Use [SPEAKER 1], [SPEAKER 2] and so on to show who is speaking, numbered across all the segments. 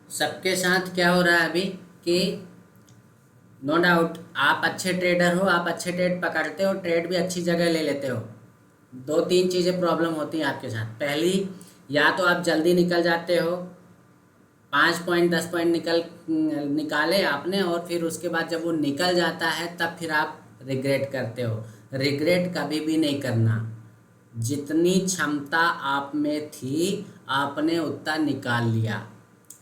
[SPEAKER 1] सबके साथ क्या हो रहा है अभी कि नो डाउट आप अच्छे ट्रेडर हो, आप अच्छे ट्रेड पकड़ते हो, ट्रेड भी अच्छी जगह ले लेते हो। दो तीन चीज़ें प्रॉब्लम होती हैं आपके साथ। पहली, या तो आप जल्दी निकल जाते हो, 5 पॉइंट 10 पॉइंट निकाले आपने, और फिर उसके बाद जब वो निकल जाता है तब फिर आप रिग्रेट करते हो। रिग्रेट कभी भी नहीं करना। जितनी क्षमता आप में थी आपने उतना निकाल लिया,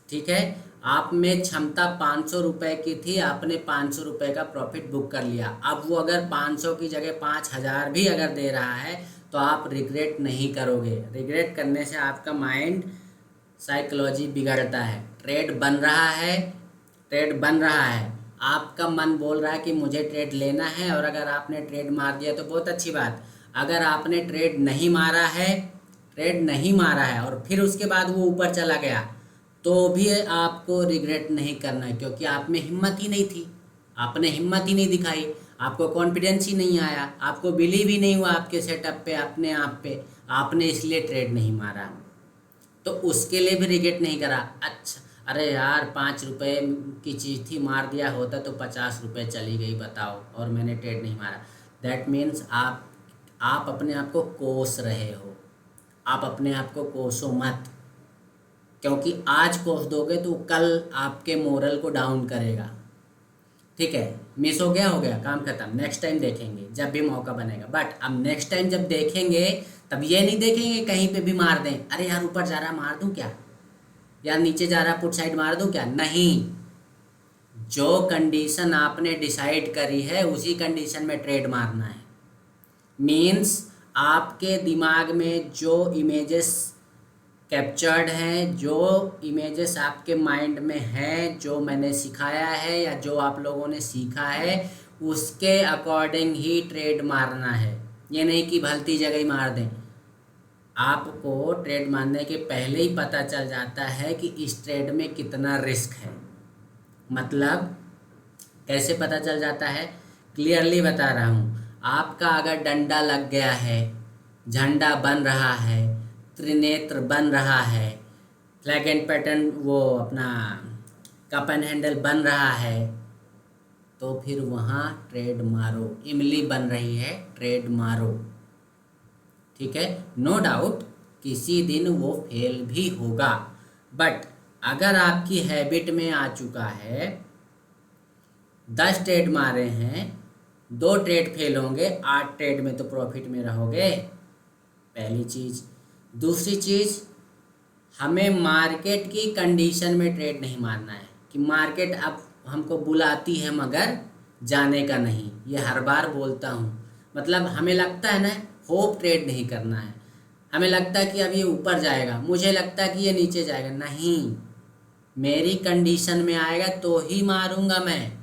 [SPEAKER 1] ठीक है। आप में क्षमता 500 रुपये की थी, आपने 500 रुपये का प्रॉफिट बुक कर लिया। अब वो अगर 500 की जगह 5000 भी अगर दे रहा है तो आप रिग्रेट नहीं करोगे। रिग्रेट करने से आपका माइंड साइकोलॉजी बिगड़ता है। ट्रेड बन रहा है, ट्रेड बन रहा है, आपका मन बोल रहा है कि मुझे ट्रेड लेना है, और अगर आपने ट्रेड मार दिया तो बहुत अच्छी बात। अगर आपने ट्रेड नहीं मारा है, ट्रेड नहीं मारा है और फिर उसके बाद वो ऊपर चला गया, तो भी आपको रिग्रेट नहीं करना है, क्योंकि आप में हिम्मत ही नहीं थी। आपने हिम्मत ही नहीं दिखाई, आपको कॉन्फिडेंस ही नहीं आया, आपको बिलीव ही नहीं हुआ आपके सेटअप पे, अपने आप पे। आपने इसलिए ट्रेड नहीं मारा, तो उसके लिए भी रिग्रेट नहीं करा। अच्छा, अरे यार 5 रुपए की चीज़ थी, मार दिया होता तो 50 रुपये चली गई, बताओ, और मैंने ट्रेड नहीं मारा। दैट मीन्स आप अपने आप को कोस रहे हो। आप अपने आप को कोसो मत, क्योंकि आज कोस दोगे तो कल आपके मोरल को डाउन करेगा। ठीक है, मिस हो गया, काम खत्म, नेक्स्ट टाइम देखेंगे जब भी मौका बनेगा। बट अब नेक्स्ट टाइम जब देखेंगे तब ये नहीं देखेंगे कहीं पे भी मार दें, अरे यार ऊपर जा रहा मार दूं क्या, यार नीचे जा रहा पुट साइड मार दूं क्या। नहीं, जो कंडीशन आपने डिसाइड करी है उसी कंडीशन में ट्रेड मारना है। मीन्स आपके दिमाग में जो इमेजेस कैप्चर्ड हैं, जो इमेजेस आपके माइंड में हैं, जो मैंने सिखाया है या जो आप लोगों ने सीखा है, उसके अकॉर्डिंग ही ट्रेड मारना है। ये नहीं कि भलती जगह ही मार दें। आपको ट्रेड मारने के पहले ही पता चल जाता है कि इस ट्रेड में कितना रिस्क है। मतलब कैसे पता चल जाता है, क्लियरली बता रहा हूँ। आपका अगर डंडा लग गया है, झंडा बन रहा है, त्रिनेत्र बन रहा है, फ्लैग एंड पैटर्न वो अपना कप एंड हैंडल बन रहा है, तो फिर वहाँ ट्रेड मारो। इमली बन रही है, ट्रेड मारो, ठीक है। नो डाउट किसी दिन वो फेल भी होगा, बट अगर आपकी हैबिट में आ चुका है, 10 ट्रेड मारे हैं, 2 ट्रेड फेल होंगे, 8 ट्रेड में तो प्रॉफिट में रहोगे, पहली चीज़। दूसरी चीज़, हमें मार्केट की कंडीशन में ट्रेड नहीं मारना है कि मार्केट अब हमको बुलाती है मगर जाने का नहीं। ये हर बार बोलता हूँ। मतलब हमें लगता है ना, होप ट्रेड नहीं करना है। हमें लगता है कि अब ये ऊपर जाएगा, मुझे लगता है कि ये नीचे जाएगा, नहीं, मेरी कंडीशन में आएगा तो ही मारूंगा मैं।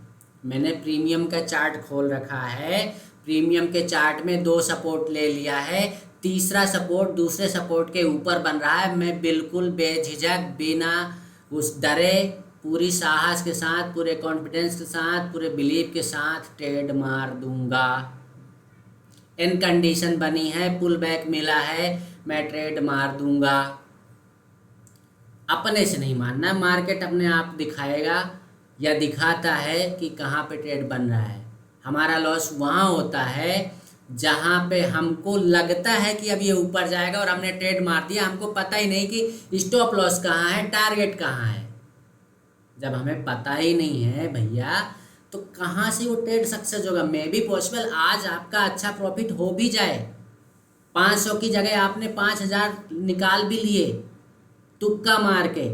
[SPEAKER 1] मैंने प्रीमियम का चार्ट खोल रखा है, प्रीमियम के चार्ट में 2 सपोर्ट ले लिया है, तीसरा सपोर्ट दूसरे सपोर्ट के ऊपर बन रहा है। मैं बिल्कुल बेझिझक, बिना उस डरे, पूरी साहस के साथ, पूरे कॉन्फिडेंस के साथ, पूरे बिलीव के साथ ट्रेड मार दूंगा। इन कंडीशन बनी है, पुल बैक मिला है, मैं ट्रेड मार दूंगा। अपने से नहीं मानना, मार्केट अपने आप दिखाएगा या दिखाता है कि कहाँ पे ट्रेड बन रहा है। हमारा लॉस वहाँ होता है जहाँ पे हमको लगता है कि अब ये ऊपर जाएगा और हमने ट्रेड मार दिया, हमको पता ही नहीं कि स्टॉप लॉस कहाँ है, टारगेट कहाँ है। जब हमें पता ही नहीं है भैया, तो कहाँ से वो ट्रेड सक्सेस होगा। मे बी पॉसिबल आज आपका अच्छा प्रॉफिट हो भी जाए, 500 की जगह आपने 5000 निकाल भी लिए तुक्का मार के,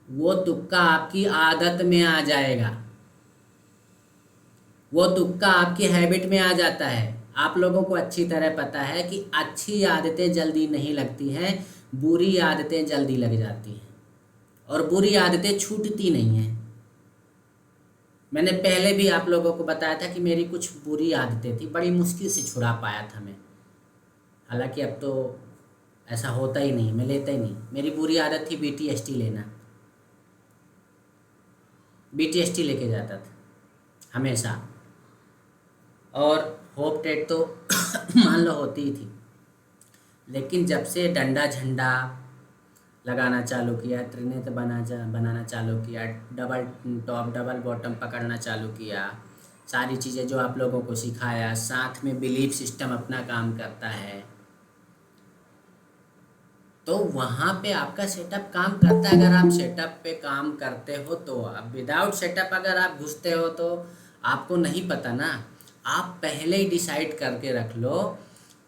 [SPEAKER 1] वो तुक्का आपकी आदत में आ जाएगा, वो तुक्का आपकी हैबिट में आ जाता है। आप लोगों को अच्छी तरह पता है कि अच्छी आदतें जल्दी नहीं लगती हैं, बुरी आदतें जल्दी लग जाती हैं, और बुरी आदतें छूटती नहीं हैं। मैंने पहले भी आप लोगों को बताया था कि मेरी कुछ बुरी आदतें थी, बड़ी मुश्किल से छुड़ा पाया था मैं। हालांकि अब तो ऐसा होता ही नहीं, मैं लेता ही नहीं। मेरी बुरी आदत थी BTST लेना, BTST लेके जाता था हमेशा, और होप ट्रेड तो मान लो होती ही थी। लेकिन जब से डंडा झंडा लगाना चालू किया, त्रिनेत्र बनाना चालू किया, डबल टॉप डबल बॉटम पकड़ना चालू किया, सारी चीज़ें जो आप लोगों को सिखाया, साथ में बिलीफ सिस्टम अपना काम करता है, तो वहाँ पे आपका सेटअप काम करता है। अगर आप सेटअप पे काम करते हो तो, अब विदाउट सेटअप अगर आप घुसते हो तो आपको नहीं पता ना। आप पहले ही डिसाइड करके रख लो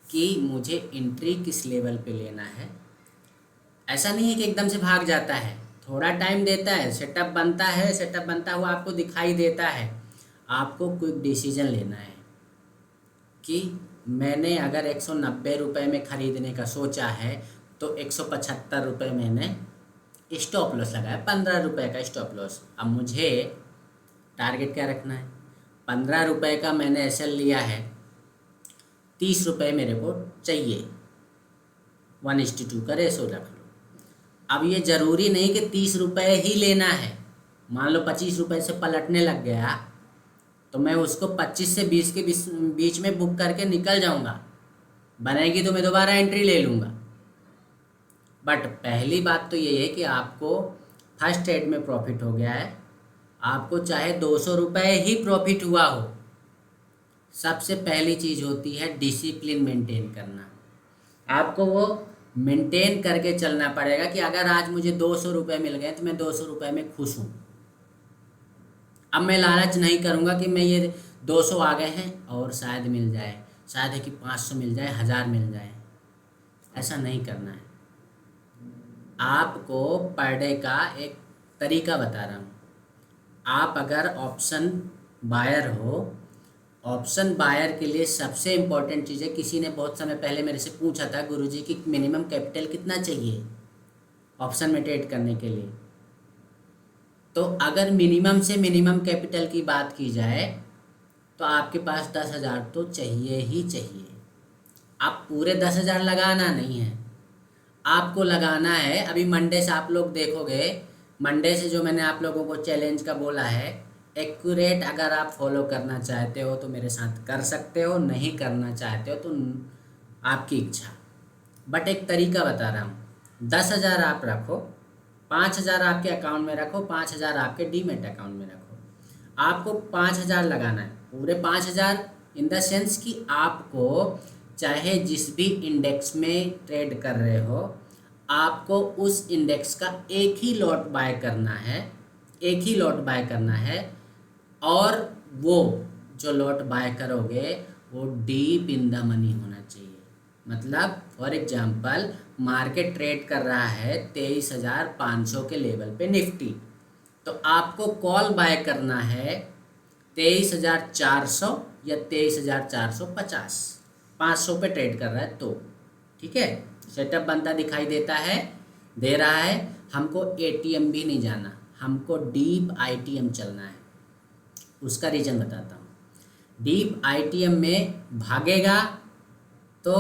[SPEAKER 1] कि मुझे एंट्री किस लेवल पे लेना है। ऐसा नहीं है कि एकदम से भाग जाता है, थोड़ा टाइम देता है, सेटअप बनता है, सेटअप बनता हुआ आपको दिखाई देता है। आपको क्विक डिसीजन लेना है कि मैंने अगर 190 रुपये में ख़रीदने का सोचा है तो 175 रुपये मैंने स्टॉप लॉस लगाया, 15 रुपये का स्टॉप लॉस। अब मुझे टारगेट क्या रखना है, 15 रुपये का मैंने एसएल लिया है, 30 रुपये मेरे को चाहिए, 1:2 का रेशो रख लो। अब ये ज़रूरी नहीं कि 30 रुपये ही लेना है। मान लो 25 रुपये से पलटने लग गया तो मैं उसको 25 से 20 के बीच में बुक करके निकल जाऊंगा, बनेगी तो मैं दोबारा एंट्री ले लूँगा। बट पहली बात तो ये है कि आपको फर्स्ट ट्रेड में प्रॉफिट हो गया है, आपको चाहे 200 रुपये ही प्रॉफिट हुआ हो, सबसे पहली चीज़ होती है डिसिप्लिन मेंटेन करना। आपको वो मेंटेन करके चलना पड़ेगा कि अगर आज मुझे 200 रुपये मिल गए तो मैं 200 रुपये में खुश हूँ। अब मैं लालच नहीं करूँगा कि मैं ये 200 आ गए हैं और शायद मिल जाए, शायद है कि 500 मिल जाए, 1000 मिल जाए। ऐसा नहीं करना है। आपको पर डे का एक तरीका बता रहा हूँ। आप अगर ऑप्शन बायर हो, ऑप्शन बायर के लिए सबसे इम्पोर्टेंट चीज़ है, किसी ने बहुत समय पहले मेरे से पूछा था गुरुजी कि मिनिमम कैपिटल कितना चाहिए ऑप्शन में ट्रेड करने के लिए। तो अगर मिनिमम से मिनिमम कैपिटल की बात की जाए तो आपके पास 10,000 तो चाहिए ही चाहिए। आप पूरे 10,000 लगाना नहीं है, आपको लगाना है। अभी मंडे से आप लोग देखोगे, मंडे से जो मैंने आप लोगों को चैलेंज का बोला है, एक्यूरेट अगर आप फॉलो करना चाहते हो तो मेरे साथ कर सकते हो, नहीं करना चाहते हो तो आपकी इच्छा। बट एक तरीका बता रहा हूँ, 10,000 आप रखो, 5,000 आपके अकाउंट में रखो, 5,000 आपके डीमेट अकाउंट में रखो। आपको 5,000 लगाना है, पूरे 5,000 इन द सेंस कि आपको चाहे जिस भी इंडेक्स में ट्रेड कर रहे हो, आपको उस इंडेक्स का एक ही लॉट बाय करना है, एक ही लॉट बाय करना है। और वो जो लॉट बाय करोगे वो डीप इन द मनी होना चाहिए। मतलब फॉर एग्जांपल मार्केट ट्रेड कर रहा है 23,500 के लेवल पे निफ्टी, तो आपको कॉल बाय करना है 23,400 या 23,450, 500 पे ट्रेड कर रहा है तो ठीक है। सेटअप बनता दिखाई देता है, दे रहा है। हमको एटीएम भी नहीं जाना, हमको डीप आईटीएम चलना है। उसका रीज़न बताता हूँ। डीप आईटीएम में भागेगा तो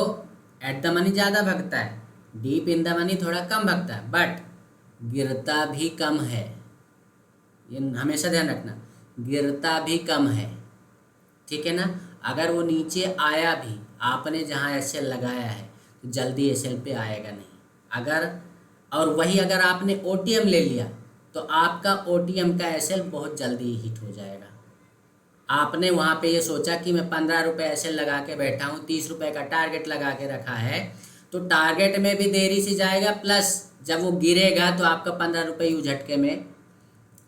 [SPEAKER 1] एट द मनी ज़्यादा भागता है, डीप इन द मनी थोड़ा कम भागता है, बट गिरता भी कम है। ये हमेशा ध्यान रखना, गिरता भी कम है, ठीक है ना। अगर वो नीचे आया भी, आपने जहाँ एसएल लगाया है तो जल्दी एसएल पे आएगा नहीं। अगर और वही अगर आपने ओटीएम ले लिया तो आपका ओटीएम का एसएल बहुत जल्दी हिट हो जाएगा। आपने वहाँ पे ये सोचा कि मैं 15 रुपये एसएल लगा के बैठा हूँ, 30 रुपये का टारगेट लगा के रखा है, तो टारगेट में भी देरी से जाएगा, प्लस जब वो गिरेगा तो आपका 15 रुपये यूँ झटके में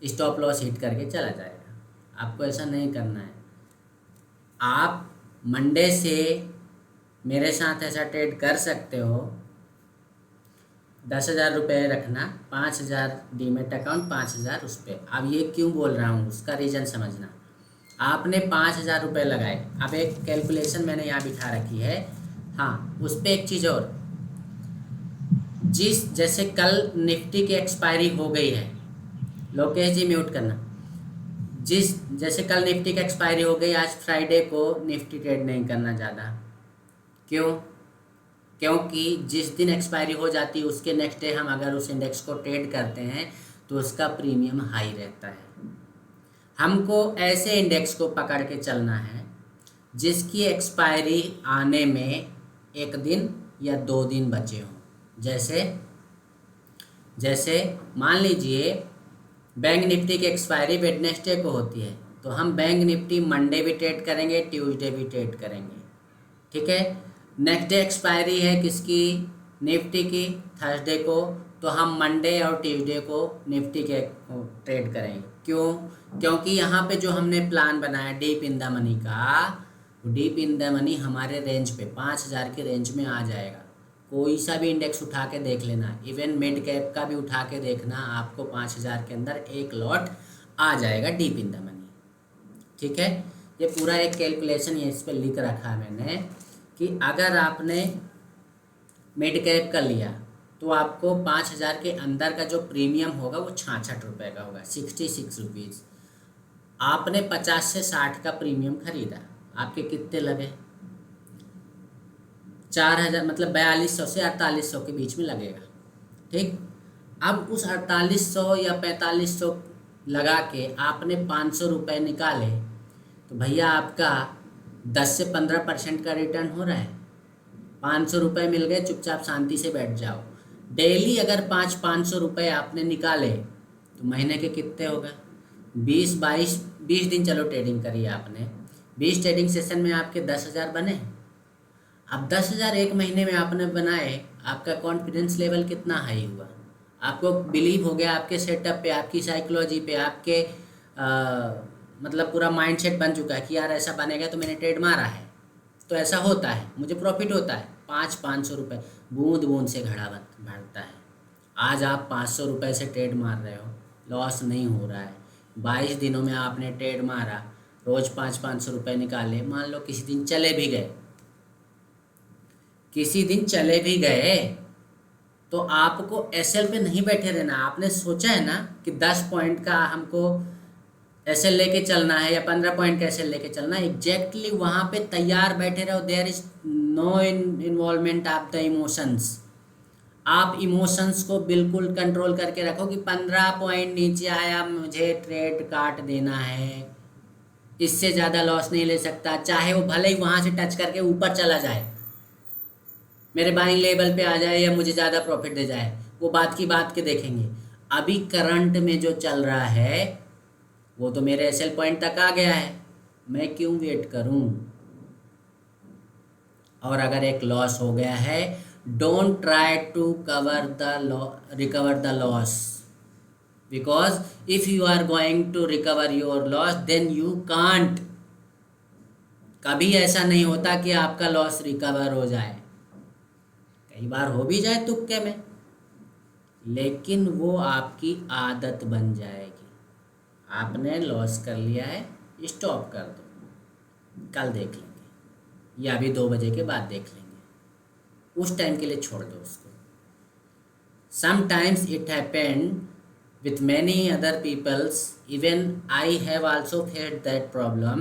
[SPEAKER 1] स्टॉप लॉस हिट करके चला जाएगा। आपको ऐसा नहीं करना है। आप मंडे से मेरे साथ ऐसा ट्रेड कर सकते हो। 10,000 रुपये रखना, 5,000 डीमेट अकाउंट, 5,000 उस पर। अब ये क्यों बोल रहा हूँ उसका रीज़न समझना। आपने 5,000 रुपये लगाए, अब एक कैलकुलेशन मैंने यहाँ बिठा रखी है। हाँ, उस पर एक चीज़ और, जैसे कल निफ्टी की एक्सपायरी हो गई है, लोकेश जी म्यूट करना। जैसे कल निफ्टी की एक्सपायरी हो गई, आज फ्राइडे को निफ्टी ट्रेड नहीं करना ज़्यादा। क्यों? क्योंकि जिस दिन एक्सपायरी हो जाती है उसके नेक्स्ट डे हम अगर उस इंडेक्स को ट्रेड करते हैं तो उसका प्रीमियम हाई रहता है। हमको ऐसे इंडेक्स को पकड़ के चलना है जिसकी एक्सपायरी आने में 1 दिन या 2 दिन बचे हों। जैसे जैसे मान लीजिए बैंक निफ्टी की एक्सपायरी वेडनेसडे को होती है, तो हम बैंक निफ्टी मंडे भी ट्रेड करेंगे, ट्यूसडे भी ट्रेड करेंगे, ठीक है। नेक्स्ट डे एक्सपायरी है किसकी, निफ्टी की, थर्सडे को, तो हम मंडे और ट्यूसडे को निफ्टी के ट्रेड करेंगे। क्यों? क्योंकि यहाँ पे जो हमने प्लान बनाया डीप इन द मनी का, डीप इन द मनी हमारे रेंज पे 5000 के रेंज में आ जाएगा। कोई सा भी इंडेक्स उठा के देख लेना, इवन मिड कैप का भी उठा के देखना, आपको 5000 के अंदर एक लॉट आ जाएगा डीप इन द मनी, ठीक है। ये पूरा एक कैलकुलेशन ये इस पर लिख रखा है मैंने कि अगर आपने मिड कैप का लिया तो आपको 5000 के अंदर का जो प्रीमियम होगा वो 66 रुपये का होगा, 66 रुपीज़। आपने 50 से 60 का प्रीमियम खरीदा, आपके कितने लगे, 4000, मतलब 4200 से 4800 के बीच में लगेगा, ठीक। अब उस 4800 या 4500 लगा के आपने 500 रुपये निकाले, तो भैया आपका 10 से 15% का रिटर्न हो रहा है। 500 रुपये मिल गए, चुपचाप शांति से बैठ जाओ। डेली अगर 500 रुपये आपने निकाले तो महीने के कितने हो गए, 20 दिन चलो ट्रेडिंग करिए आपने, 20 ट्रेडिंग सेशन में आपके 10,000 बने। अब 10,000 एक महीने में आपने बनाए, आपका कॉन्फिडेंस लेवल कितना हाई हुआ, आपको बिलीव हो गया आपके सेटअप पे, आपकी साइकोलॉजी पे, आपके मतलब पूरा माइंडसेट बन चुका है कि यार ऐसा बनेगा तो मैंने ट्रेड मारा है तो ऐसा होता है, मुझे प्रॉफिट होता है। 500 रुपये बूंद बूंद से घड़ा भरता है। आज आप 500 रुपये से ट्रेड मार रहे हो, लॉस नहीं हो रहा है। 22 दिनों में आपने ट्रेड मारा, रोज़ 500 रुपये निकाले, मान लो किसी दिन चले भी गए, तो आपको एसएल पे नहीं बैठे रहना। आपने सोचा है ना कि 10 पॉइंट का हमको एसएल लेके चलना है या 15 पॉइंट का एसएल लेके चलना है, एग्जैक्टली वहाँ पे तैयार बैठे रहो। There is no involvement of the emotions. आप इमोशंस को बिल्कुल कंट्रोल करके रखो कि 15 पॉइंट नीचे आया, मुझे ट्रेड काट देना है, इससे ज़्यादा लॉस नहीं ले सकता, चाहे वो भले ही वहाँ से टच करके ऊपर चला जाए, मेरे बाइंग लेवल पे आ जाए या मुझे ज़्यादा प्रॉफिट दे जाए, वो बात की बात के देखेंगे। अभी करंट में जो चल रहा है वो तो मेरे एसएल पॉइंट तक आ गया है, मैं क्यों वेट करूं। और अगर एक लॉस हो गया है, don't try to recover the loss, because if you are going to recover your loss then you can't. कभी ऐसा नहीं होता कि आपका लॉस रिकवर हो जाए, कई बार हो भी जाए तुक्के में, लेकिन वो आपकी आदत बन जाएगी। आपने लॉस कर लिया है, स्टॉप कर दो, कल देख लेंगे या अभी 2 बजे के बाद देख लेंगे, उस टाइम के लिए छोड़ दो उसको। Sometimes it happened with many other peoples, even I have also faced that problem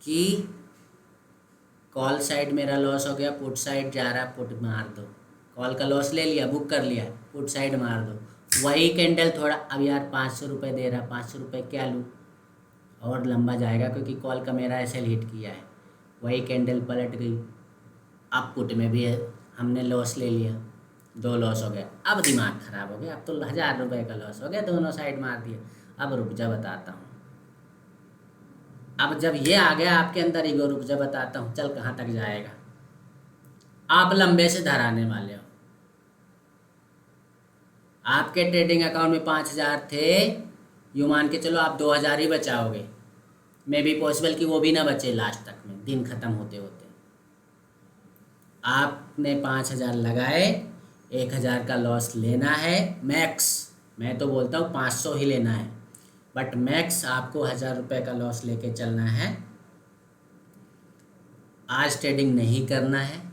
[SPEAKER 1] कि कॉल साइड मेरा लॉस हो गया, पुट साइड जा रहा, पुट मार दो, कॉल का लॉस ले लिया, बुक कर लिया, पुट साइड मार दो, वही कैंडल थोड़ा, अब यार 500 रुपये दे रहा, 500 रुपये क्या लूँ, और लंबा जाएगा क्योंकि कॉल का मेरा एसएल हिट किया है, वही कैंडल पलट गई, अब पुट में भी है, हमने लॉस ले लिया, 2 लॉस हो गया, अब दिमाग ख़राब हो गया, अब तो 1000 रुपये का लॉस हो गया, दोनों साइड मार दिए। अब रुक जा बताता हूँ, अब जब ये आ गया आपके अंदर ईगो, रुक जा बताता हूँ, चल कहाँ तक जाएगा। आप लंबे से धराने वाले हो, आपके ट्रेडिंग अकाउंट में 5000 थे, यूँ मान के चलो आप 2000 ही बचाओगे, मे बी पॉसिबल कि वो भी ना बचे लास्ट तक में, दिन ख़त्म होते होते। आपने 5000 लगाए, 1000 का लॉस लेना है मैक्स, मैं तो बोलता हूँ 500 ही लेना है, बट मैक्स आपको 1000 रुपये का लॉस लेके चलना है। आज ट्रेडिंग नहीं करना है।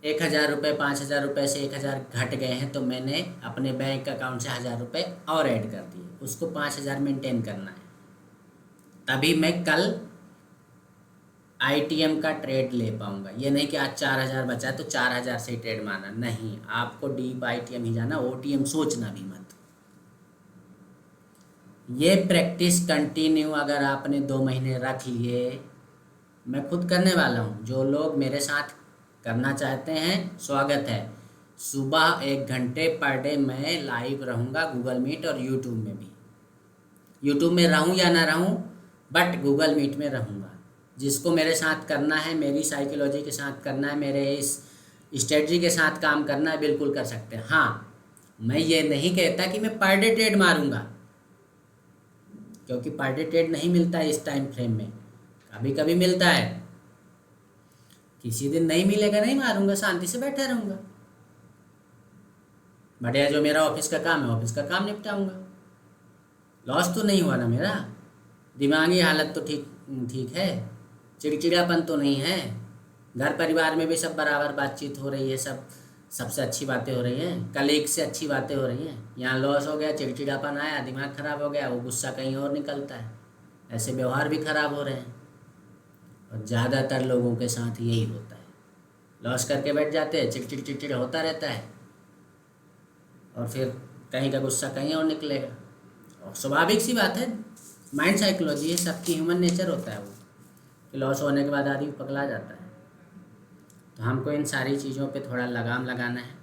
[SPEAKER 1] 1000 रुपये, 5000 रुपये से 1000 घट गए हैं तो मैंने अपने बैंक अकाउंट से 1000 रुपये और ऐड कर दिए, उसको 5000 मेंटेन करना है, तभी मैं कल आईटीएम का ट्रेड ले पाऊंगा। ये नहीं कि आज 4000 बचा तो 4000 से ही ट्रेड मारना, नहीं, आपको डीप आईटीएम ही जाना, ओटीएम सोचना भी मत। ये प्रैक्टिस कंटिन्यू अगर आपने 2 महीने रख लिए, मैं खुद करने वाला हूँ, जो लोग मेरे साथ करना चाहते हैं स्वागत है, सुबह 1 घंटे पर डे मैं लाइव रहूँगा गूगल मीट और यूट्यूब में भी। यूट्यूब में रहूँ या ना रहूँ, बट गूगल मीट में रहूँगा। जिसको मेरे साथ करना है, मेरी साइकोलॉजी के साथ करना है, मेरे इस स्ट्रेटजी के साथ काम करना है, बिल्कुल कर सकते हैं। हाँ, मैं ये नहीं कहता कि मैं पर डे ट्रेड मारूंगा, क्योंकि पर डे ट्रेड नहीं मिलता है इस टाइम फ्रेम में। कभी कभी मिलता है, किसी दिन नहीं मिलेगा, नहीं मारूंगा, शांति से बैठा रहूँगा। बढ़िया, जो मेरा ऑफिस का काम है ऑफिस का काम निपटाऊंगा। लॉस तो नहीं हुआ ना मेरा, दिमागी हालत तो ठीक है, चिड़चिड़ापन तो नहीं है, घर परिवार में भी सब बराबर बातचीत हो रही है, सबसे अच्छी बातें हो रही हैं, कलीग से अच्छी बातें हो रही हैं। यहाँ लॉस हो गया, चिड़चिड़ापन आया, दिमाग ख़राब हो गया, वो गुस्सा कहीं और निकलता है, ऐसे व्यवहार भी ख़राब हो रहे हैं। और ज़्यादातर लोगों के साथ यही होता है, लॉस करके बैठ जाते हैं, चिड़चिड़ होता रहता है, और फिर कहीं का गुस्सा कहीं और निकलेगा। और स्वाभाविक सी बात है, माइंड साइकोलॉजी है, सबकी ह्यूमन नेचर होता है वो, कि लॉस होने के बाद आदमी पगला जाता है। तो हमको इन सारी चीज़ों पे थोड़ा लगाम लगाना है।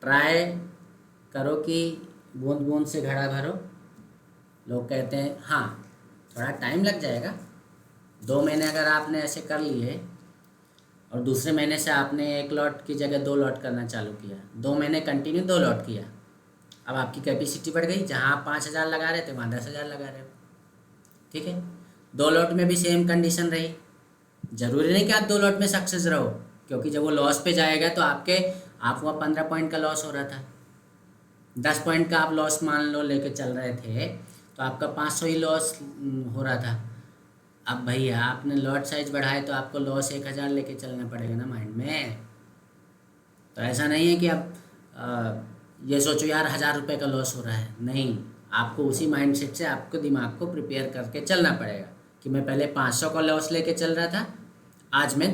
[SPEAKER 1] ट्राई करो कि बूंद बूंद से घड़ा भरो। लोग कहते हैं हाँ थोड़ा टाइम लग जाएगा, 2 महीने अगर आपने ऐसे कर लिए और दूसरे महीने से आपने 1 लॉट की जगह 2 लॉट करना चालू किया, 2 महीने कंटिन्यू 2 लॉट किया, अब आपकी कैपेसिटी बढ़ गई। जहाँ आप 5,000 लगा रहे थे वहाँ 10,000 लगा रहे हो, ठीक है। 2 लॉट में भी सेम कंडीशन रही, ज़रूरी नहीं कि आप 2 लॉट में सक्सेस रहो, क्योंकि जब वो लॉस पे जाएगा तो आपको 15 पॉइंट का लॉस हो रहा था, 10 पॉइंट का आप लॉस मान लो लेके चल रहे थे, तो आपका 500 ही लॉस हो रहा था। अब भैया आपने लॉट साइज बढ़ाए तो आपको लॉस 1,000 लेके चलना पड़ेगा ना माइंड में। तो ऐसा नहीं है कि आप ये सोचो यार 1,000 रुपये का लॉस हो रहा है, नहीं, आपको उसी माइंड सेट से आपको दिमाग को प्रिपेयर करके चलना पड़ेगा कि मैं पहले 500 का लॉस लेके चल रहा था, आज मैं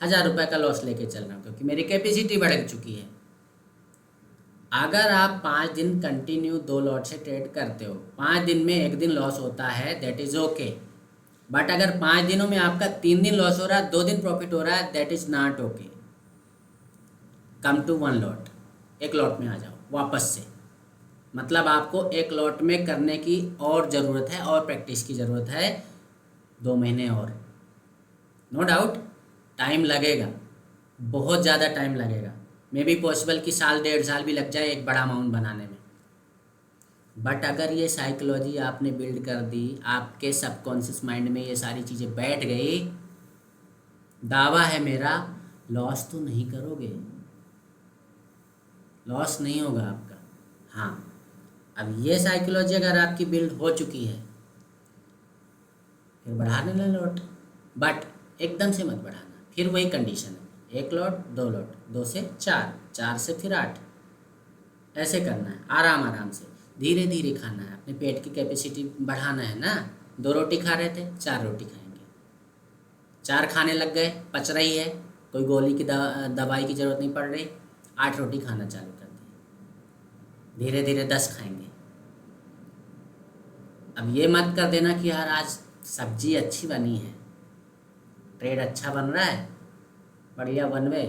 [SPEAKER 1] 1,000 रुपये का लॉस लेके चल रहा हूँ, क्योंकि मेरी कैपेसिटी बढ़ चुकी है। अगर आप 5 दिन कंटिन्यू 2 लॉट से ट्रेड करते हो, 5 दिन में 1 दिन लॉस होता है, दैट इज़ ओके। बट अगर 5 दिनों में आपका 3 दिन लॉस हो रहा है, 2 दिन प्रॉफिट हो रहा है, that is not okay. Come to 1 lot, 1 lot में आ जाओ वापस से। मतलब आपको 1 लॉट में करने की और ज़रूरत है, और प्रैक्टिस की ज़रूरत है, 2 महीने और। नो डाउट टाइम लगेगा, बहुत ज़्यादा टाइम लगेगा, मे बी पॉसिबल कि 1.5 साल भी लग जाए एक बड़ा अमाउंट बनाने में। बट अगर ये साइकोलॉजी आपने बिल्ड कर दी, आपके सबकॉन्शियस माइंड में ये सारी चीज़ें बैठ गई, दावा है मेरा, लॉस तो नहीं करोगे, लॉस नहीं होगा आपका। हाँ, अब ये साइकोलॉजी अगर आपकी बिल्ड हो चुकी है, फिर बढ़ाने ना लॉट, बट एकदम से मत बढ़ाना। फिर वही कंडीशन है, 1 लॉट 2 लॉट, 2 से 4, 4 से फिर 8, ऐसे करना है, आराम आराम से, धीरे धीरे खाना है, अपने पेट की कैपेसिटी बढ़ाना है ना। 2 रोटी खा रहे थे, 4 रोटी खाएंगे, 4 खाने लग गए, पच रही है, कोई गोली की दवाई की ज़रूरत नहीं पड़ रही, 8 रोटी खाना चालू कर दी, धीरे धीरे 10 खाएंगे। अब ये मत कर देना कि यार आज सब्जी अच्छी बनी है, ट्रेड अच्छा बन रहा है, बढ़िया बनवे,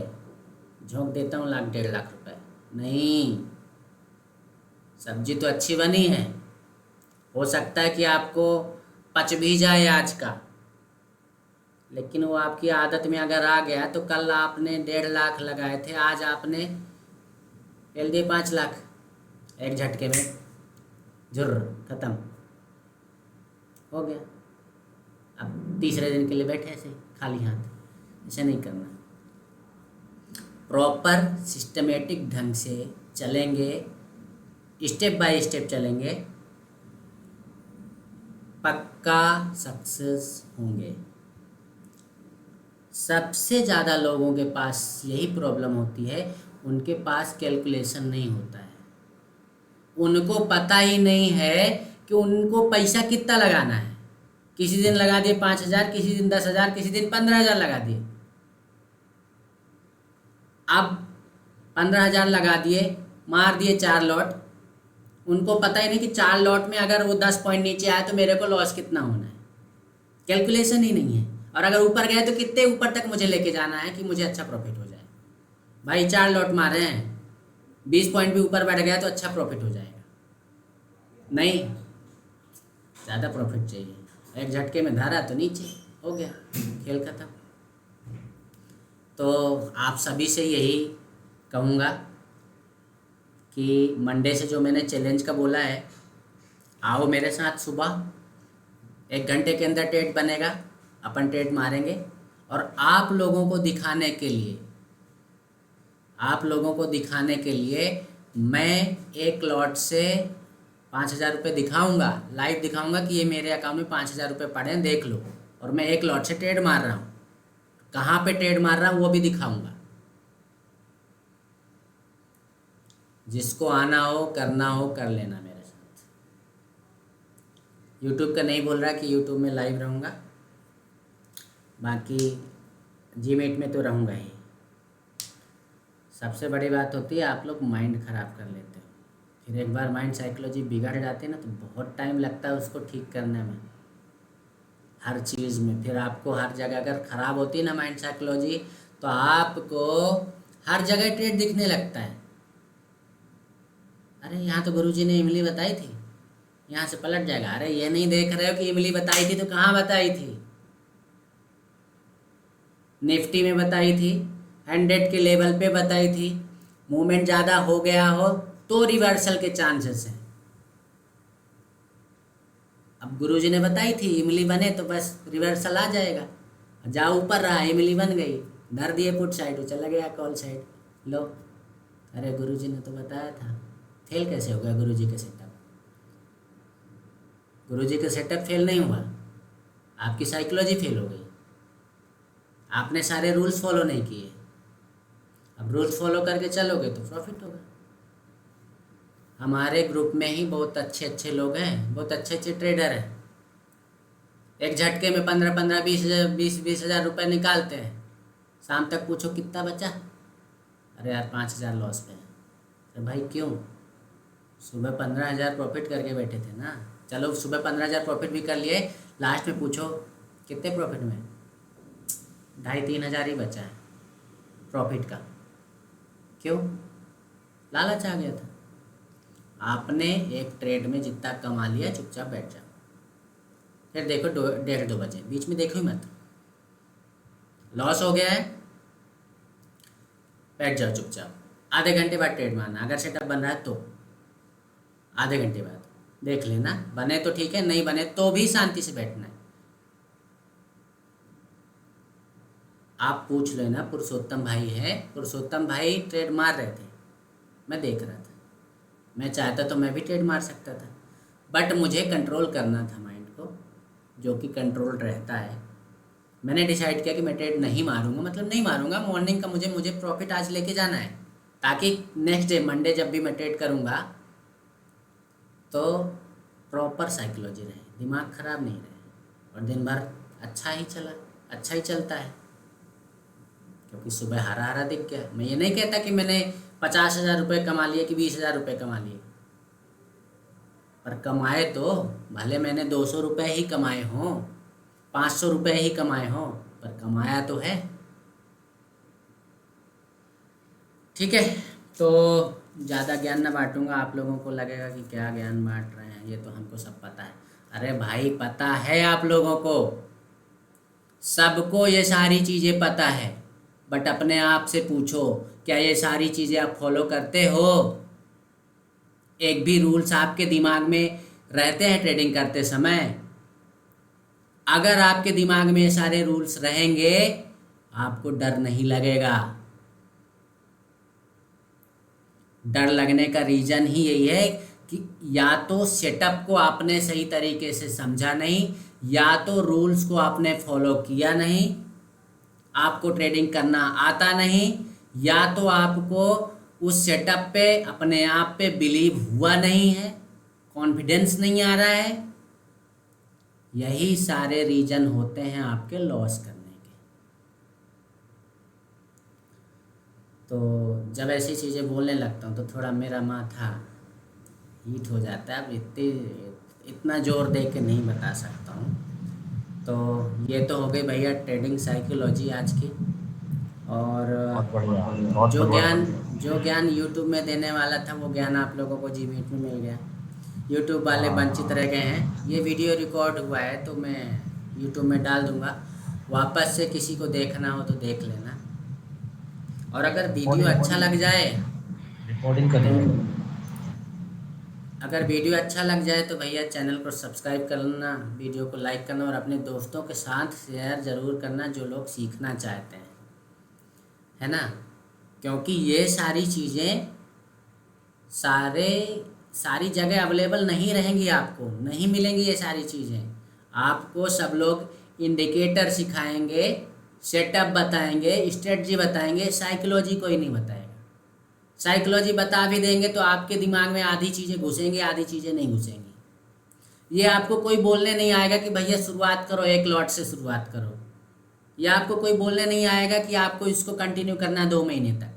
[SPEAKER 1] झोंक देता हूँ 1,00,000 1.5 लाख रुपए। नहीं, सब्जी तो अच्छी बनी है, हो सकता है कि आपको पच भी जाए आज का, लेकिन वो आपकी आदत में अगर आ गया तो कल आपने 1.5 लाख लगाए थे, आज आपने फेल दिए 5 लाख, एक झटके में जुर्र खत्म हो गया। अब तीसरे दिन के लिए बैठे ऐसे खाली हाथ, ऐसे नहीं करना। प्रॉपर सिस्टमेटिक ढंग से चलेंगे, स्टेप बाय स्टेप चलेंगे, पक्का सक्सेस होंगे। सबसे ज़्यादा लोगों के पास यही प्रॉब्लम होती है, उनके पास कैलकुलेशन नहीं होता है, उनको पता ही नहीं है कि उनको पैसा कितना लगाना है। किसी दिन लगा दिए 5,000, किसी दिन 10,000, किसी दिन 15,000 लगा दिए। अब 15,000 लगा दिए, मार दिए 4 लॉट, उनको पता ही नहीं कि 4 लॉट में अगर वो 10 पॉइंट नीचे आए तो मेरे को लॉस कितना होना है, कैलकुलेशन ही नहीं है। और अगर ऊपर गए तो कितने ऊपर तक मुझे लेके जाना है कि मुझे अच्छा प्रॉफिट हो जाए। भाई 4 लॉट मारे हैं, 20 पॉइंट भी ऊपर बढ़ गया तो अच्छा प्रॉफिट हो जाएगा। नहीं, ज़्यादा प्रॉफिट चाहिए, एक झटके में धारा तो नीचे, हो गया, खेल खत्म। तो आप सभी से यही कहूँगा कि मंडे से जो मैंने चैलेंज का बोला है, आओ मेरे साथ सुबह, 1 घंटे के अंदर ट्रेड बनेगा, अपन ट्रेड मारेंगे। और आप लोगों को दिखाने के लिए मैं एक लॉट से 5,000 रुपये दिखाऊँगा, लाइव दिखाऊँगा कि ये मेरे अकाउंट में 5,000 रुपये पड़े हैं, देख लो। और मैं एक लॉट से ट्रेड मार रहा हूँ, कहाँ पे ट्रेड मार रहा हूँ वो भी दिखाऊँगा। जिसको आना हो, करना हो, कर लेना मेरे साथ। यूट्यूब का नहीं बोल रहा कि यूट्यूब में लाइव रहूँगा, बाकी जीमीट में तो रहूँगा ही। सबसे बड़ी बात होती है आप लोग माइंड ख़राब कर लेते हो, फिर एक बार माइंड साइकोलॉजी बिगड़ जाती है ना तो बहुत टाइम लगता है उसको ठीक करने में, हर चीज़ में। फिर आपको हर जगह अगर ख़राब होती है ना माइंड साइकोलॉजी, तो आपको हर जगह ट्रेड दिखने लगता है। अरे यहाँ तो गुरुजी ने इमली बताई थी, यहाँ से पलट जाएगा। अरे ये नहीं देख रहे हो कि इमली बताई थी तो कहाँ बताई थी? निफ्टी में बताई थी, 100 के लेवल पे बताई थी। मूवमेंट ज़्यादा हो गया हो तो रिवर्सल के चांसेस हैं। अब गुरुजी ने बताई थी इमली बने तो बस रिवर्सल आ जाएगा, जहाँ ऊपर रहा इमली बन गई, धर दिए पुट साइड, चला गया कॉल साइड, लो। अरे गुरुजी ने तो बताया था। फेल कैसे हो गया गुरुजी का सेटअप? गुरुजी का सेटअप फेल नहीं हुआ, आपकी साइकोलॉजी फेल हो गई। आपने सारे रूल्स फॉलो नहीं किए। अब रूल्स फॉलो करके चलोगे तो प्रॉफिट होगा। हमारे ग्रुप में ही बहुत अच्छे अच्छे लोग हैं, बहुत अच्छे अच्छे ट्रेडर हैं, एक झटके में 15-15, 20,000 रुपये निकालते हैं। शाम तक पूछो कितना बचा, अरे यार 5,000 लॉस पे है। अरे भाई क्यों? सुबह 15,000 प्रॉफिट करके बैठे थे ना। चलो सुबह 15,000 प्रॉफिट भी कर लिए, लास्ट में पूछो कितने प्रॉफिट में, 2,500-3,000 ही बचा है प्रॉफिट का। क्यों? लालच आ गया था। आपने एक ट्रेड में जितना कमा लिया चुपचाप बैठ जाओ, फिर देखो 1:30-2 बजे, बीच में देखो ही मत। लॉस हो गया है, बैठ जाओ चुपचाप। आधे घंटे बाद ट्रेड मारना, अगर सेटअप बन रहा है तो आधे घंटे बाद देख लेना, बने तो ठीक है, नहीं बने तो भी शांति से बैठना है। आप पूछ लेना, पुरुषोत्तम भाई है, पुरुषोत्तम भाई ट्रेड मार रहे थे, मैं देख रहा था। मैं चाहता तो मैं भी ट्रेड मार सकता था, बट मुझे कंट्रोल करना था माइंड को, जो कि कंट्रोल रहता है। मैंने डिसाइड किया कि मैं ट्रेड नहीं मारूंगा, मतलब नहीं मारूंगा। मॉर्निंग का मुझे प्रॉफिट आज लेके जाना है, ताकि नेक्स्ट डे मंडे जब भी मैं ट्रेड करूंगा तो प्रॉपर साइकोलॉजी रहे, दिमाग ख़राब नहीं रहे, और दिन भर अच्छा ही चलता है। क्योंकि सुबह हरा हरा दिख गया। मैं ये नहीं कहता कि मैंने 50,000 रुपये कमा लिए कि 20,000 रुपये कमा लिए, पर कमाए तो भले मैंने 200 रुपये ही कमाए हों, 500 रुपये ही कमाए हों, पर कमाया तो है। ठीक है, तो ज़्यादा ज्ञान ना बांटूंगा, आप लोगों को लगेगा कि क्या ज्ञान बांट रहे हैं, ये तो हमको सब पता है। अरे भाई पता है आप लोगों को, सबको ये सारी चीज़ें पता है, बट अपने आप से पूछो क्या ये सारी चीज़ें आप फॉलो करते हो? एक भी रूल्स आपके दिमाग में रहते हैं ट्रेडिंग करते समय? अगर आपके दिमाग में ये सारे रूल्स रहेंगे, आपको डर नहीं लगेगा। डर लगने का रीज़न ही यही है कि या तो सेटअप को आपने सही तरीके से समझा नहीं, या तो रूल्स को आपने फॉलो किया नहीं, आपको ट्रेडिंग करना आता नहीं, या तो आपको उस सेटअप पे अपने आप पे बिलीव हुआ नहीं है, कॉन्फिडेंस नहीं आ रहा है। यही सारे रीज़न होते हैं आपके लॉस करने के। तो जब ऐसी चीज़ें बोलने लगता हूँ तो थोड़ा मेरा माथा हीट हो जाता है। अब इतना जोर दे के नहीं बता सकता हूँ। तो ये तो हो गई भैया ट्रेडिंग साइकोलॉजी आज की। और
[SPEAKER 2] बहुत बढ़िया, बहुत
[SPEAKER 1] जो
[SPEAKER 2] बढ़िया।
[SPEAKER 1] ज्ञान जो ज्ञान यूट्यूब में देने वाला था वो ज्ञान आप लोगों को जीमीट में मिल गया। यूट्यूब वाले
[SPEAKER 2] हाँ
[SPEAKER 1] वंचित रह गए हैं। ये वीडियो रिकॉर्ड हुआ है तो मैं यूट्यूब में डाल दूंगा, वापस से किसी को देखना हो तो देख लेना। और अगर वीडियो
[SPEAKER 2] रिकॉर्डिंग,
[SPEAKER 1] अच्छा लग जाए
[SPEAKER 2] रिकॉर्डिंग
[SPEAKER 1] तो
[SPEAKER 2] करेंगे।
[SPEAKER 1] अगर वीडियो अच्छा लग जाए तो भैया चैनल को सब्सक्राइब करना, वीडियो को लाइक करना और अपने दोस्तों के साथ शेयर ज़रूर करना जो लोग सीखना चाहते हैं, है ना। क्योंकि ये सारी चीज़ें सारे सारी जगह अवेलेबल नहीं रहेंगी, आपको नहीं मिलेंगी ये सारी चीज़ें। आपको सब लोग इंडिकेटर सिखाएंगे, सेटअप बताएंगे, स्ट्रेटजी बताएंगे, साइकोलॉजी कोई नहीं बताएगा। साइकोलॉजी बता भी देंगे तो आपके दिमाग में आधी चीज़ें घुसेंगी, आधी चीज़ें नहीं घुसेंगी। ये आपको कोई बोलने नहीं आएगा कि भैया शुरुआत करो, एक लॉट से शुरुआत करो। या आपको कोई बोलने नहीं आएगा कि आपको इसको कंटिन्यू करना है 2 महीने तक।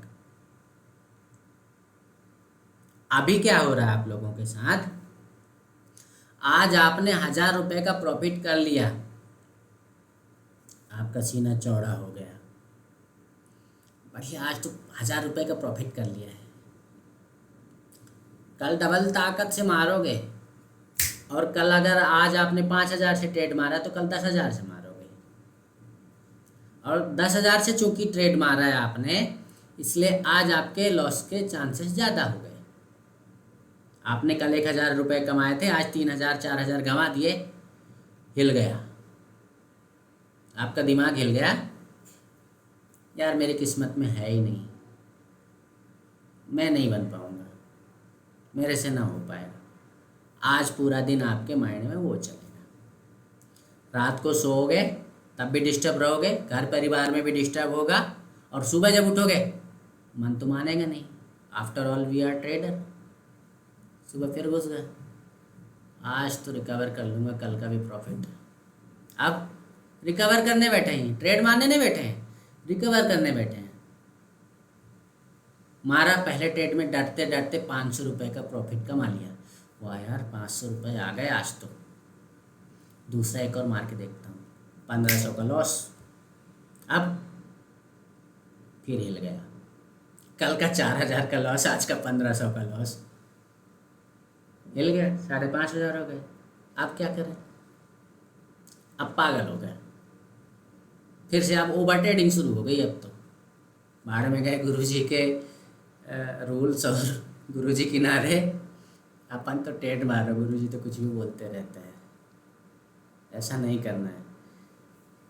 [SPEAKER 1] अभी क्या हो रहा है आप लोगों के साथ, आज आपने 1000 रुपये का प्रॉफिट कर लिया, आपका सीना चौड़ा हो गया, बढ़िया, आज तो 1000 रुपये का प्रॉफिट कर लिया है। कल डबल ताकत से मारोगे, और कल अगर आज आपने 5000 से ट्रेड मारा तो कल 10,000 से मारोगे। और 10,000 से चूंकि ट्रेड मारा है आपने, इसलिए आज आपके लॉस के चांसेस ज़्यादा हो गए। आपने कल 1000 रुपये कमाए थे, आज 3000 4000 गंवा दिए, हिल गया आपका दिमाग, हिल गया, यार मेरी किस्मत में है ही नहीं, मैं नहीं बन पाऊँगा, मेरे से ना हो पाएगा। आज पूरा दिन आपके माइंड में वो चलेगा। रात को सोओगे तब भी डिस्टर्ब रहोगे, घर परिवार में भी डिस्टर्ब होगा, और सुबह जब उठोगे मन तो मानेगा नहीं। After all we are trader. सुबह फिर घुस गए, आज तो रिकवर कर लूँगा, कल का भी प्रॉफिट। अब रिकवर करने बैठे हैं, ट्रेड मारने नहीं बैठे हैं, रिकवर करने बैठे हैं। मारा पहले ट्रेड में डरते डरते 500 रुपये का प्रॉफिट कमा लिया, वाह यार 500 रुपये आ गए आज तो, दूसरा एक और मार के देखता हूँ, 1500 का लॉस। अब फिर हिल गया, कल का 4000 का लॉस, आज का 1500 का लॉस, हिल गया, 5,500 हो गए। अब क्या करें, अब पागल हो गए, फिर से अब ओवर ट्रेडिंग शुरू हो गई। अब तो बाहर में गए गुरुजी के रूल्स और गुरुजी किनारे, अपन तो ट्रेड मार रहे, गुरुजी तो कुछ भी बोलते रहते हैं। ऐसा नहीं करना है,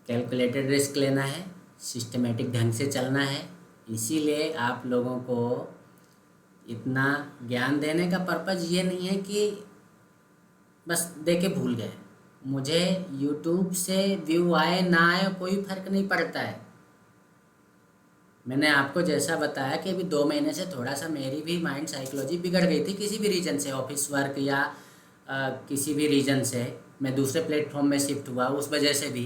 [SPEAKER 1] कैलकुलेटेड रिस्क लेना है, सिस्टमेटिक ढंग से चलना है। इसीलिए आप लोगों को इतना ज्ञान देने का पर्पज़ ये नहीं है कि बस दे के भूल गए। मुझे यूट्यूब से व्यू आए ना आए कोई फ़र्क नहीं पड़ता है। मैंने आपको जैसा बताया कि अभी 2 महीने से थोड़ा सा मेरी भी माइंड साइकोलॉजी बिगड़ गई थी, किसी भी रीज़न से, ऑफिस वर्क या किसी भी रीज़न से मैं दूसरे प्लेटफॉर्म में शिफ्ट हुआ, उस वजह से भी।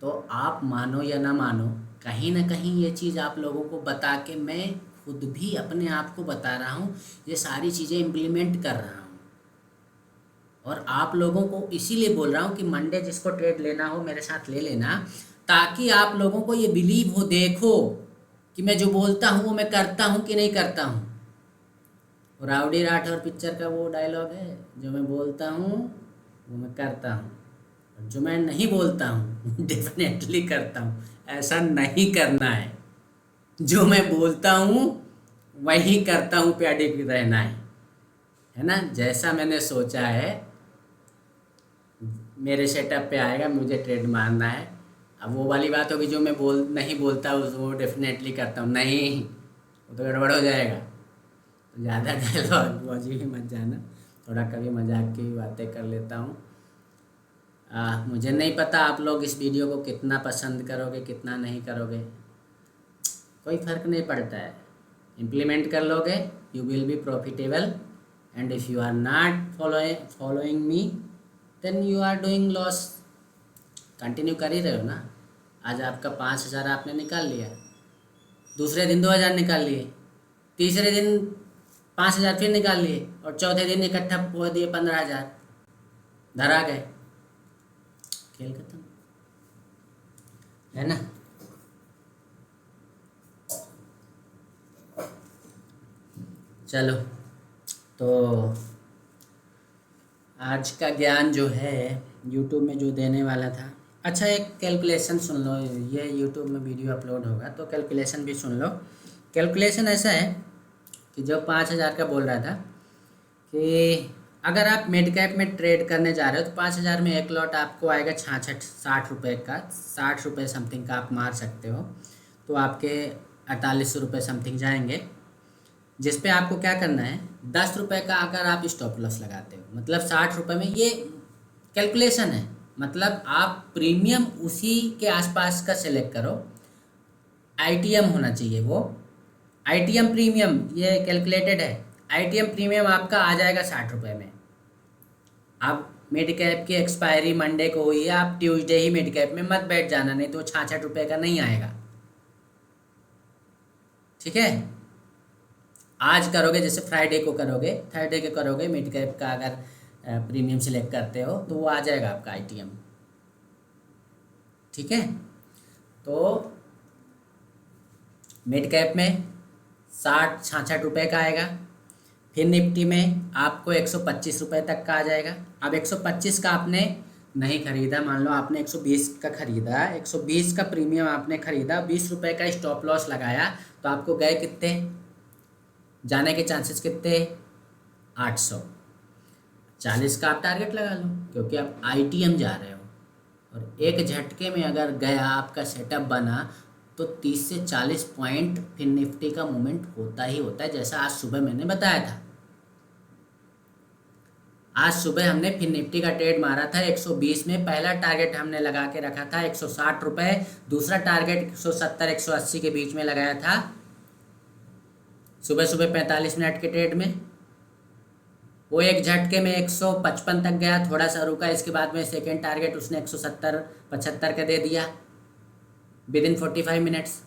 [SPEAKER 1] तो आप मानो या ना मानो, कहीं ना कहीं ये चीज़ आप लोगों को बता के मैं खुद भी अपने आप को बता रहा हूँ, ये सारी चीज़ें इम्प्लीमेंट कर रहा हूँ। और आप लोगों को इसीलिए बोल रहा हूँ कि मंडे जिसको ट्रेड लेना हो मेरे साथ ले लेना, ताकि आप लोगों को ये बिलीव हो, देखो कि मैं जो बोलता हूँ वो मैं करता हूँ कि नहीं करता हूँ। राउडी राठौर पिक्चर का वो डायलॉग है, जो मैं बोलता हूँ वो मैं करता हूँ, और जो मैं नहीं बोलता हूँ डेफिनेटली करता हूँ। ऐसा नहीं करना है, जो मैं बोलता हूँ वही करता हूँ पे अडिग रहना है ना। जैसा मैंने सोचा है मेरे सेटअप पे आएगा, मुझे ट्रेड मारना है। अब वो वाली बात होगी जो मैं नहीं बोलता वो डेफिनेटली करता हूँ, नहीं वो तो गड़बड़ हो जाएगा। तो ज़्यादा डायलॉग बाजी भी मत जाना, थोड़ा कभी मजाक की बातें कर लेता हूँ। मुझे नहीं पता आप लोग इस वीडियो को कितना पसंद करोगे, कितना नहीं करोगे, कोई फ़र्क नहीं पड़ता है। इम्प्लीमेंट कर लोगे, you will be profitable, and if you are not following me then you are doing loss. Continue कर ही रहे हो ना। आज आपका 5,000 आपने निकाल लिया, दूसरे दिन 2,000 निकाल लिए, तीसरे दिन 5,000 फिर निकाल लिए, और चौथे दिन इकट्ठा हो दिए 15,000, धरा गए, खेल खत्म, है ना। चलो, तो आज का ज्ञान जो है यूट्यूब में जो देने वाला था, अच्छा एक कैलकुलेशन सुन लो, ये यूट्यूब में वीडियो अपलोड होगा तो कैलकुलेशन भी सुन लो। कैलकुलेशन ऐसा है कि जो 5,000 का बोल रहा था कि अगर आप मिड कैप में ट्रेड करने जा रहे हो तो 5,000 में एक लॉट आपको आएगा 66-60 रुपये का, 60 रुपये समथिंग का आप मार सकते हो, तो आपके 4800 रुपये समथिंग जाएंगे, जिस पे आपको क्या करना है 10 रुपये का अगर आप स्टॉप लॉस लगाते हो, मतलब 60 रुपये में, ये कैलकुलेशन है, मतलब आप प्रीमियम उसी के आसपास का सेलेक्ट करो, आईटीएम होना चाहिए वो, आईटीएम प्रीमियम, ये कैलकुलेटेड है, आईटीएम प्रीमियम आपका आ जाएगा 60 रुपये में। आप मिड कैप की एक्सपायरी मंडे को हुई है, आप ट्यूसडे ही मिड कैप में मत बैठ जाना, नहीं तो 66 रुपये का नहीं आएगा, ठीक है। आज करोगे, जैसे फ्राइडे को करोगे, थर्सडे को करोगे, मिड कैप का अगर प्रीमियम सिलेक्ट करते हो तो वो आ जाएगा आपका आईटीएम, ठीक है। तो मिड कैप में 66 रुपये का आएगा, फिर निफ्टी में आपको 125 रुपये तक का आ जाएगा। अब 125 का आपने नहीं खरीदा, मान लो आपने 120 का खरीदा, 120 का प्रीमियम आपने खरीदा, 20 रुपये का स्टॉप लॉस लगाया, तो आपको गए कितने, जाने के चांसेस कितने, 800। 40 का आप टारगेट लगा लो, क्योंकि आप आईटीएम जा रहे हो, और एक झटके में अगर गया आपका सेटअप बना तो 30 से 40 पॉइंट फिर निफ्टी का मूवमेंट होता ही होता है, जैसा आज सुबह मैंने बताया था। आज सुबह हमने फिर निफ्टी का ट्रेड मारा था 120 में, पहला टारगेट हमने लगा के रखा था 160 रुपये, दूसरा टारगेट 170-180 के बीच में लगाया था सुबह सुबह 45 मिनट के ट्रेड में। वो एक झटके में 155 तक गया, थोड़ा सा रुका, इसके बाद में सेकेंड टारगेट उसने 170-75 का दे दिया। With in 45 minutes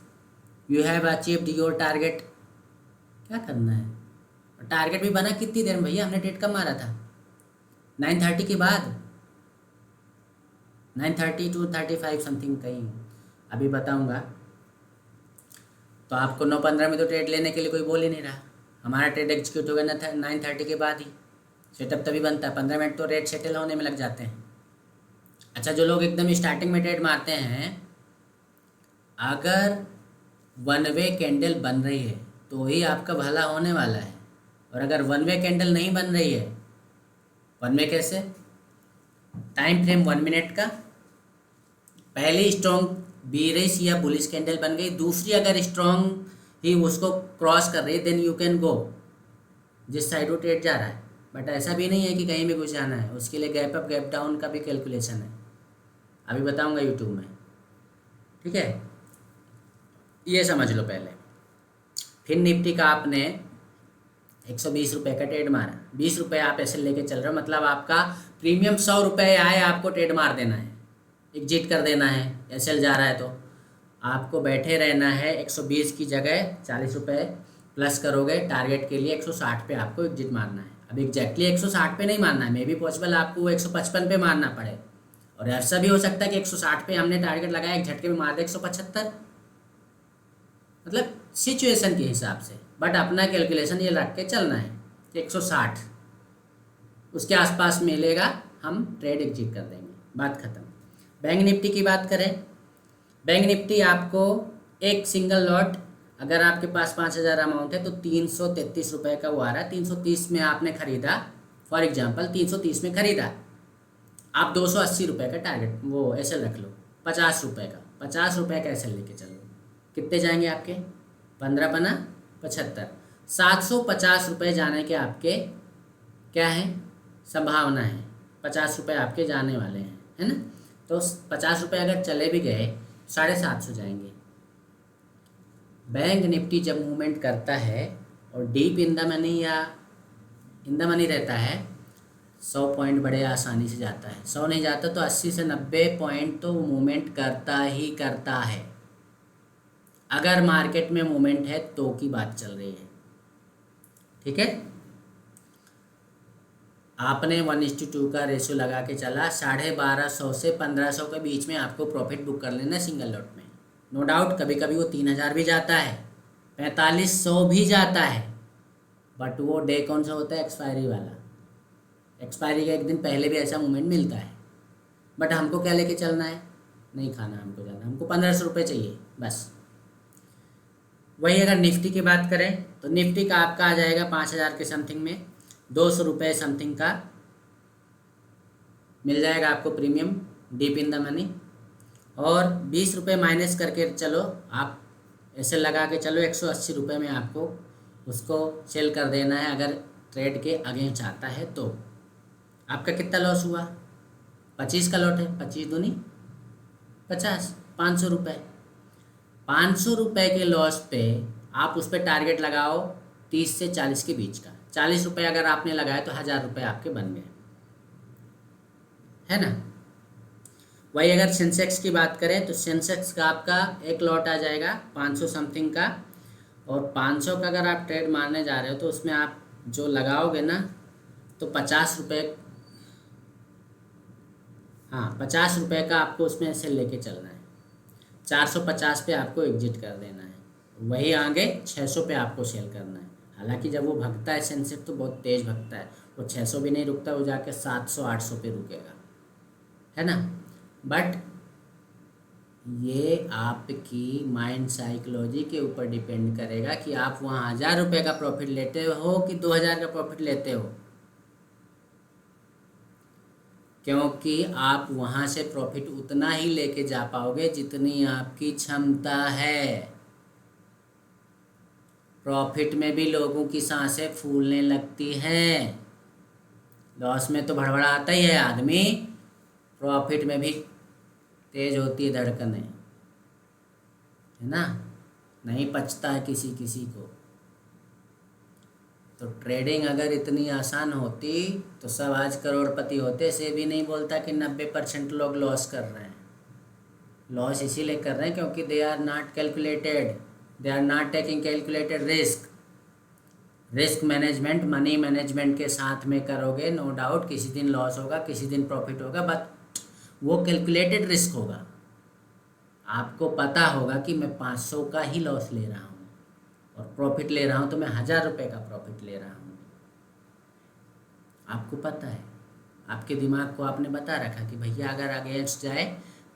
[SPEAKER 1] you have achieved your target. क्या करना है, टारगेट भी बना कितनी देर में भैया, हमने ट्रेड कब मारा था, 9:30 के बाद, 9:30 to 35 समथिंग कहीं, अभी बताऊंगा। तो आपको 9:15 में तो ट्रेड लेने के लिए कोई बोल ही नहीं रहा, हमारा ट्रेड एग्जीक्यूट हो गया ना था 9:30 के बाद ही, सेटअप तभी बनता है, 15 मिनट तो रेट सेटल होने में लग जाते हैं। अच्छा, जो लोग एकदम स्टार्टिंग में ट्रेड मारते हैं, अगर वन वे कैंडल बन रही है तो ही आपका भला होने वाला है, और अगर वन वे कैंडल नहीं बन रही है, वन वे कैसे, टाइम फ्रेम 1 मिनट का, पहली स्ट्रॉन्ग बीरिश या बुलिश कैंडल बन गई, दूसरी अगर स्ट्रॉन्ग ही उसको क्रॉस कर रही है, देन यू कैन गो जिस साइड वो ट्रेड जा रहा है। बट ऐसा भी नहीं है कि कहीं भी घुस जाना है, उसके लिए गैप अप गैप डाउन का भी कैलकुलेशन है, अभी बताऊंगा यूट्यूब में, ठीक है। ये समझ लो पहले। फिर निफ्टी का आपने 120 रुपये का ट्रेड मारा, 20 रुपये आप ऐसे लेके चल रहे हो, मतलब आपका प्रीमियम 100 रुपये आए, आपको ट्रेड मार देना है, एग्जिट कर देना है। एसएल जा रहा है तो आपको बैठे रहना है, 120 की जगह 40 रुपये प्लस करोगे, टारगेट के लिए 160 पे आपको एग्जिट मारना है। अब एग्जैक्टली 160 पे नहीं मारना है, मे बी पॉसिबल आपको 155 पे मारना पड़े, और ऐसा भी हो सकता है कि 160 पे हमने टारगेट लगाया, एक झटके में मार दे 175, मतलब सिचुएशन के हिसाब से। बट अपना कैलकुलेशन ये रख के चलना है कि 160 उसके आसपास मिलेगा, हम ट्रेड एग्जिट कर देंगे, बात खत्म। बैंक निफ्टी की बात करें, बैंक निफ्टी आपको एक सिंगल लॉट, अगर आपके पास 5,000 अमाउंट है तो 333 रुपये का वो आ रहा है, 330 में आपने खरीदा, फॉर एग्जांपल 330 में खरीदा, आप 280 रुपये का टारगेट वो एसएल रख लो, 50 रुपये का, 50 रुपये का एसएल लेके चलो, कितने जाएंगे आपके, 15×5 = 75, 750 रुपये जाने के आपके क्या है, संभावना है, 50 रुपये आपके जाने वाले हैं, है ना। तो 50 रुपये अगर चले भी गए 750 जाएंगे। बैंक निफ्टी जब मूवमेंट करता है और डीप इन द मनी या इन द मनी रहता है, 100 पॉइंट बड़े आसानी से जाता है, 100 नहीं जाता तो 80 से 90 पॉइंट तो मूवमेंट करता ही करता है। अगर मार्केट में मूवमेंट है तो की बात चल रही है, ठीक है। आपने 1:2 का रेशियो लगा के चला, 1250 से 1500 के बीच में आपको प्रॉफिट बुक कर लेना सिंगल लॉट में। नो डाउट कभी कभी वो 3,000 भी जाता है, 4500 भी जाता है, बट वो डे कौन सा होता है? एक्सपायरी वाला। एक्सपायरी के एक दिन पहले भी ऐसा मूवमेंट मिलता है। बट हमको क्या लेके चलना है? नहीं खाना हमको ज़्यादा, हमको 1500 रुपये चाहिए बस। वही अगर निफ्टी की बात करें तो निफ्टी का आपका आ जाएगा 5,000 के समथिंग में, 200 रुपये समथिंग का मिल जाएगा आपको premium deep in the money. और 20 रुपये माइनस करके चलो, आप ऐसे लगा के चलो 180 रुपये में आपको उसको सेल कर देना है अगर ट्रेड के अगेंस्ट आता है तो। आपका कितना लॉस हुआ? 25 का लॉट है, 25 दूनी 50, 500 रुपये। 500 रुपये के लॉस पे आप उस पर टारगेट लगाओ 30 से 40 के बीच का। 40 रुपये अगर आपने लगाए तो 1,000 रुपये आपके बन गए, है ना। वही अगर सेंसेक्स की बात करें तो सेंसेक्स का आपका एक लॉट आ जाएगा 500 समथिंग का, और 500 का अगर आप ट्रेड मारने जा रहे हो तो उसमें आप जो लगाओगे ना तो 50 रुपये, हाँ 50 रुपये का आपको उसमें ऐसे लेके चलना है। 450 पे आपको एग्जिट कर देना है। वही आगे 600 पे आपको सेल करना है। हालांकि जब वो भगता है सेंसेक्स तो बहुत तेज़ भगता है, वो 600 भी नहीं रुकता, वो जाके 700-800 पे रुकेगा, है ना। बट ये आपकी माइंड साइकोलॉजी के ऊपर डिपेंड करेगा कि आप वहाँ 1,000 रुपये का प्रॉफिट लेते हो कि 2,000 का प्रॉफिट लेते हो, क्योंकि आप वहाँ से प्रॉफिट उतना ही लेके जा पाओगे जितनी आपकी क्षमता है। प्रॉफिट में भी लोगों की सांसें फूलने लगती हैं, लॉस में तो भड़बड़ाता ही है आदमी, प्रॉफिट में भी तेज होती है धड़कनें, है ना। नहीं पचता है किसी किसी को। तो ट्रेडिंग अगर इतनी आसान होती तो सब आज करोड़पति होते। से भी नहीं बोलता कि 90% लोग लॉस कर रहे हैं। लॉस इसीलिए कर रहे हैं क्योंकि they are not calculated, they are not taking calculated risk. Risk management money management के साथ में करोगे, नो डाउट किसी दिन लॉस होगा, किसी दिन प्रॉफिट होगा, बट वो कैलकुलेटेड रिस्क होगा। आपको पता होगा कि मैं 500 का ही लॉस ले रहा हूँ और प्रॉफिट ले रहा हूँ तो मैं 1,000 रुपये का प्रॉफिट ले रहा हूँ। आपको पता है, आपके दिमाग को आपने बता रखा कि भैया अगर अगेंस्ट जाए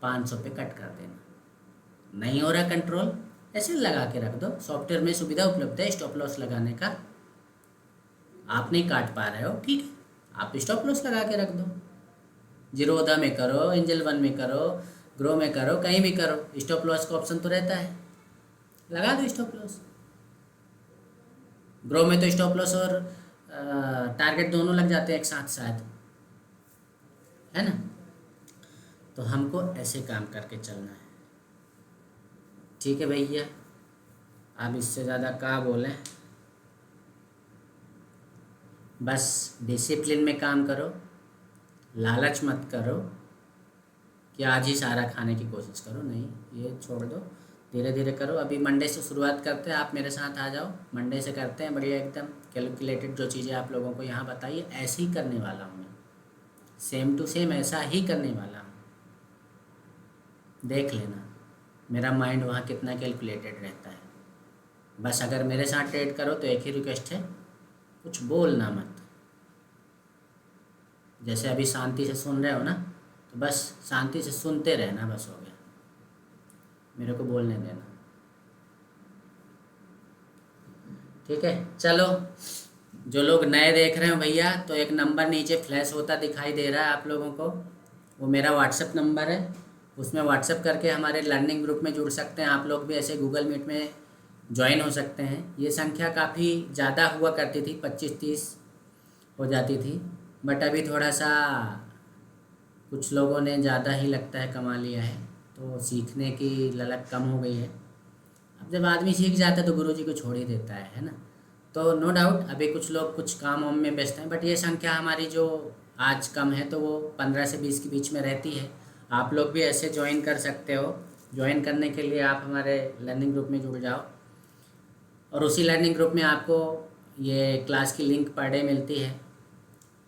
[SPEAKER 1] 500 पे कट कर देना। नहीं हो रहा कंट्रोल, ऐसे लगा के रख दो। सॉफ्टवेयर में सुविधा उपलब्ध है स्टॉप लॉस लगाने का। आप नहीं काट पा रहे हो, ठीक है, आप स्टॉप लॉस लगा के रख दो। जीरोधा में करो, एंजल वन में करो, ग्रो में करो, कहीं भी करो, स्टॉप लॉस का ऑप्शन तो रहता है, लगा दो स्टॉप लॉस। ग्रो में तो स्टॉप लॉस और टारगेट दोनों लग जाते हैं एक साथ शायद, है ना। तो हमको ऐसे काम करके चलना है, ठीक है भैया। आप इससे ज़्यादा क्या बोलें, बस डिसिप्लिन में काम करो, लालच मत करो कि आज ही सारा खाने की कोशिश करो, नहीं, ये छोड़ दो, धीरे धीरे करो। अभी मंडे से शुरुआत करते हैं, आप मेरे साथ आ जाओ, मंडे से करते हैं बढ़िया एकदम कैलकुलेटेड। जो चीज़ें आप लोगों को यहाँ बताइए ऐसे ही करने वाला हूँ मैं, सेम टू सेम ऐसा ही करने वाला हूँ। देख लेना मेरा माइंड वहाँ कितना कैलकुलेटेड रहता है। बस अगर मेरे साथ ट्रेड करो तो एक ही रिक्वेस्ट है, कुछ बोलना मत। जैसे अभी शांति से सुन रहे हो ना, तो बस शांति से सुनते रहना, बस हो गया, मेरे को बोलने देना, ठीक है। चलो, जो लोग नए देख रहे हो भैया, तो एक नंबर नीचे फ्लैश होता दिखाई दे रहा है आप लोगों को, वो मेरा व्हाट्सएप नंबर है। उसमें व्हाट्सएप करके हमारे लर्निंग ग्रुप में जुड़ सकते हैं। आप लोग भी ऐसे गूगल मीट में ज्वाइन हो सकते हैं। ये संख्या काफ़ी ज़्यादा हुआ करती थी, 25-30 हो जाती थी, बट अभी थोड़ा सा कुछ लोगों ने ज़्यादा ही लगता है कमा लिया है, तो सीखने की ललक कम हो गई है। अब जब आदमी सीख जाता है तो गुरुजी को छोड़ ही देता है ना। तो नो डाउट अभी कुछ लोग कुछ काम वाम में व्यस्त हैं, बट ये संख्या हमारी जो आज कम है तो वो 15 से 20 के बीच में रहती है। आप लोग भी ऐसे ज्वाइन कर सकते हो। ज्वाइन करने के लिए आप हमारे लर्निंग ग्रुप में जुड़ जाओ, और उसी लर्निंग ग्रुप में आपको ये क्लास की लिंक पर डे मिलती है।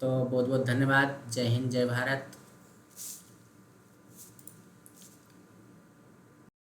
[SPEAKER 1] तो बहुत बहुत धन्यवाद। जय हिंद, जय भारत।